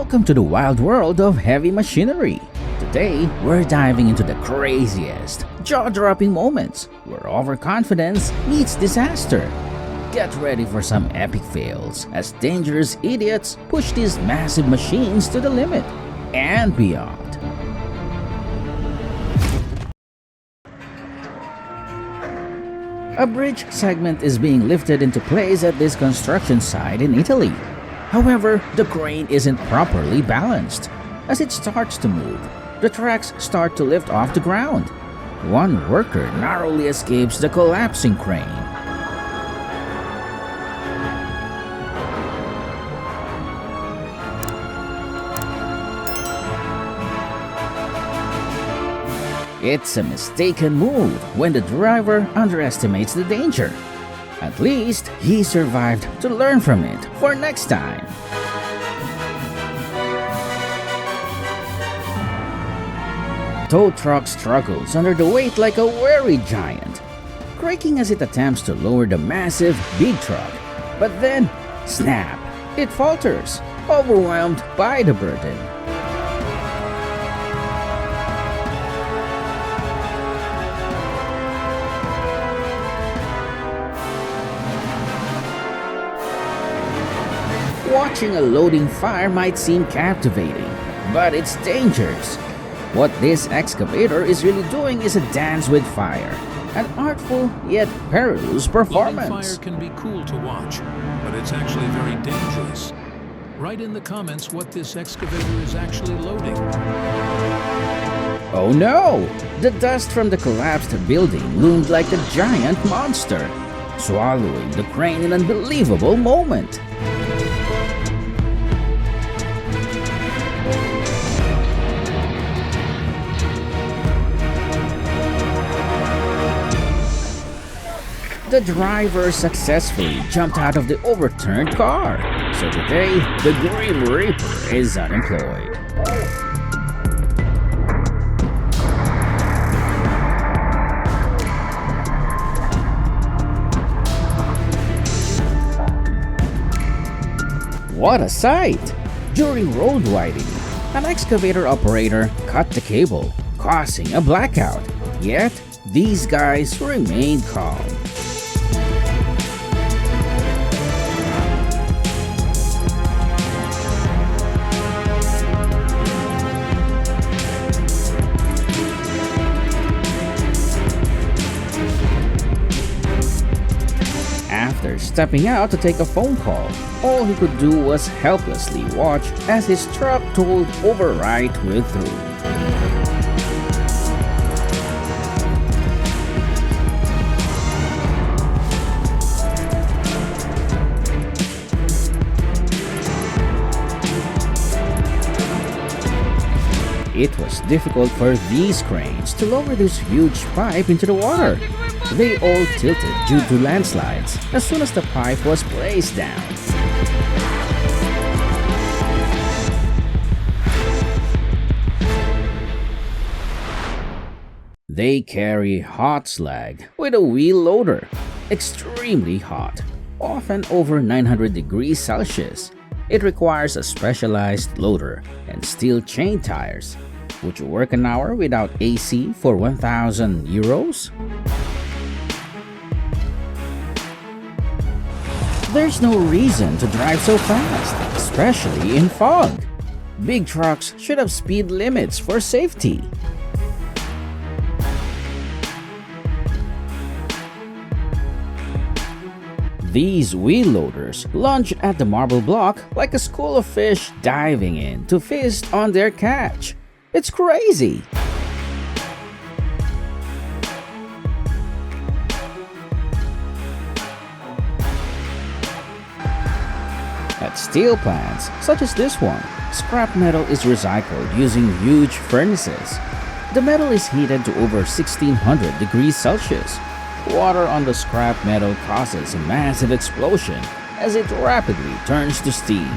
Welcome to the wild world of heavy machinery. Today, we're diving into the craziest, jaw-dropping moments where overconfidence meets disaster. Get ready for some epic fails as dangerous idiots push these massive machines to the limit and beyond. A bridge segment is being lifted into place at this construction site in Italy. However, the crane isn't properly balanced. As it starts to move, the tracks start to lift off the ground. One worker narrowly escapes the collapsing crane. It's a mistaken move when the driver underestimates the danger. At least he survived to learn from it for next time. Tow truck struggles under the weight like a weary giant, creaking as it attempts to lower the massive big truck. But then, snap! It falters, overwhelmed by the burden. Watching a loading fire might seem captivating, but it's dangerous. What this excavator is really doing is a dance with fire, an artful yet perilous performance. Loading fire can be cool to watch, but it's actually very dangerous. Write in the comments what this excavator is actually loading. Oh no! The dust from the collapsed building loomed like a giant monster, swallowing the crane in an unbelievable moment. The driver successfully jumped out of the overturned car, so today the Grim Reaper is unemployed. What a sight! During road widening, an excavator operator cut the cable, causing a blackout. Yet, these guys remained calm. After stepping out to take a phone call, all he could do was helplessly watch as his truck totaled over right through. It was difficult for these cranes to lower this huge pipe into the water. They all tilted due to landslides as soon as the pipe was placed down. They carry hot slag with a wheel loader, extremely hot, often over 900 degrees Celsius. It requires a specialized loader and steel chain tires. Would you work an hour without AC for 1,000 euros? There's no reason to drive so fast, especially in fog. Big trucks should have speed limits for safety. These wheel loaders lunge at the marble block like a school of fish diving in to feast on their catch. It's crazy! At steel plants, such as this one, scrap metal is recycled using huge furnaces. The metal is heated to over 1600 degrees Celsius. Water on the scrap metal causes a massive explosion as it rapidly turns to steam.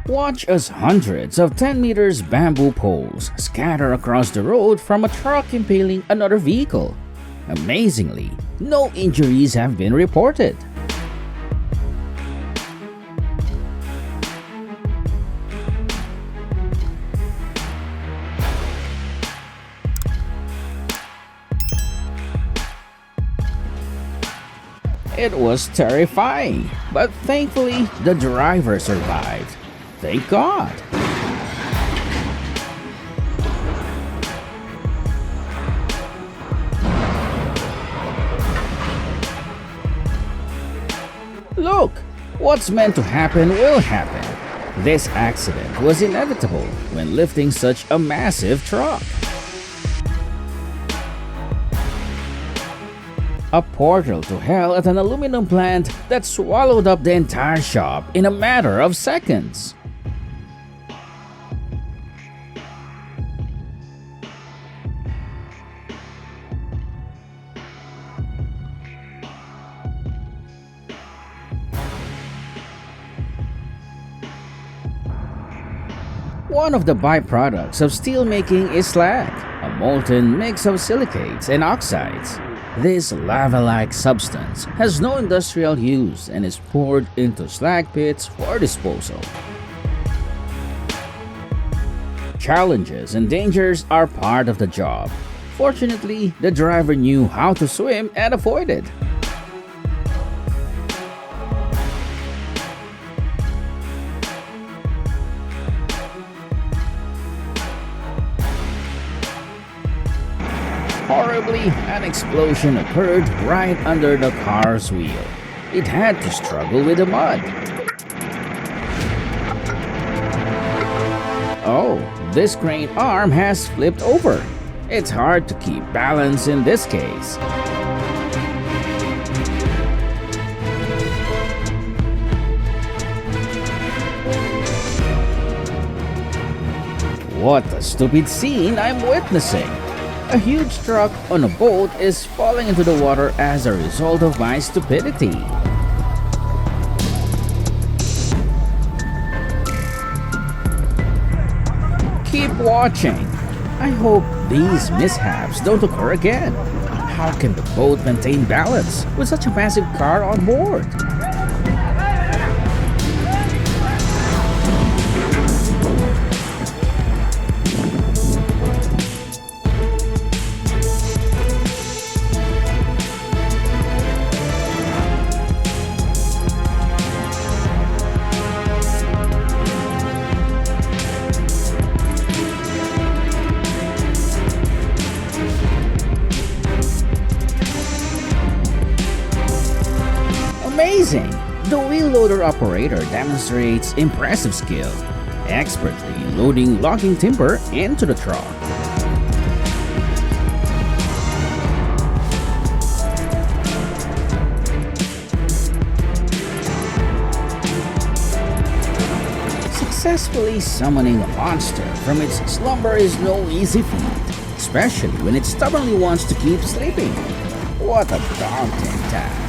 Watch as hundreds of 10 meters bamboo poles scatter across the road from a truck impaling another vehicle. Amazingly, no injuries have been reported. It was terrifying, but thankfully the driver survived. Thank God. Look, what's meant to happen will happen. This accident was inevitable when lifting such a massive truck. A portal to hell at an aluminum plant that swallowed up the entire shop in a matter of seconds. One of the byproducts of steelmaking is slag, a molten mix of silicates and oxides. This lava-like substance has no industrial use and is poured into slag pits for disposal. Challenges and dangers are part of the job. Fortunately, the driver knew how to swim and avoided. Horribly, an explosion occurred right under the car's wheel. It had to struggle with the mud. Oh, this crane arm has flipped over. It's hard to keep balance in this case. What a stupid scene I'm witnessing! A huge truck on a boat is falling into the water as a result of my stupidity. Keep watching. I hope these mishaps don't occur again. How can the boat maintain balance with such a massive car on board? Amazing! The wheel loader operator demonstrates impressive skill, expertly loading logging timber into the truck. Successfully summoning a monster from its slumber is no easy feat, especially when it stubbornly wants to keep sleeping. What a daunting task.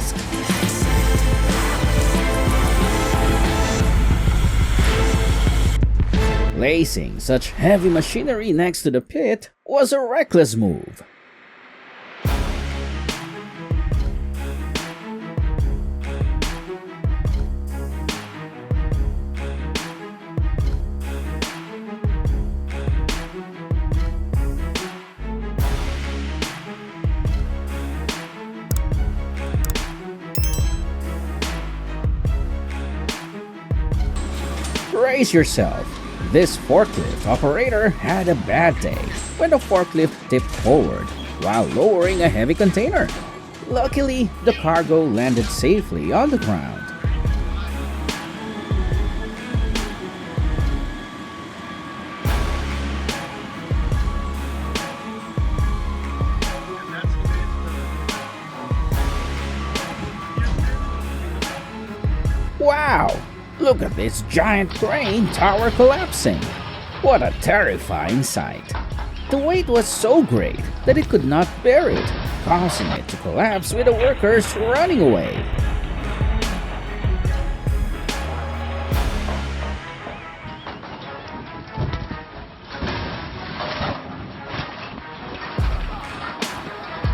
Placing such heavy machinery next to the pit was a reckless move. Brace yourself. This forklift operator had a bad day when the forklift tipped forward while lowering a heavy container. Luckily, the cargo landed safely on the ground. Wow! Look at this giant crane tower collapsing. What a terrifying sight. The weight was so great that it could not bear it, causing it to collapse with the workers running away.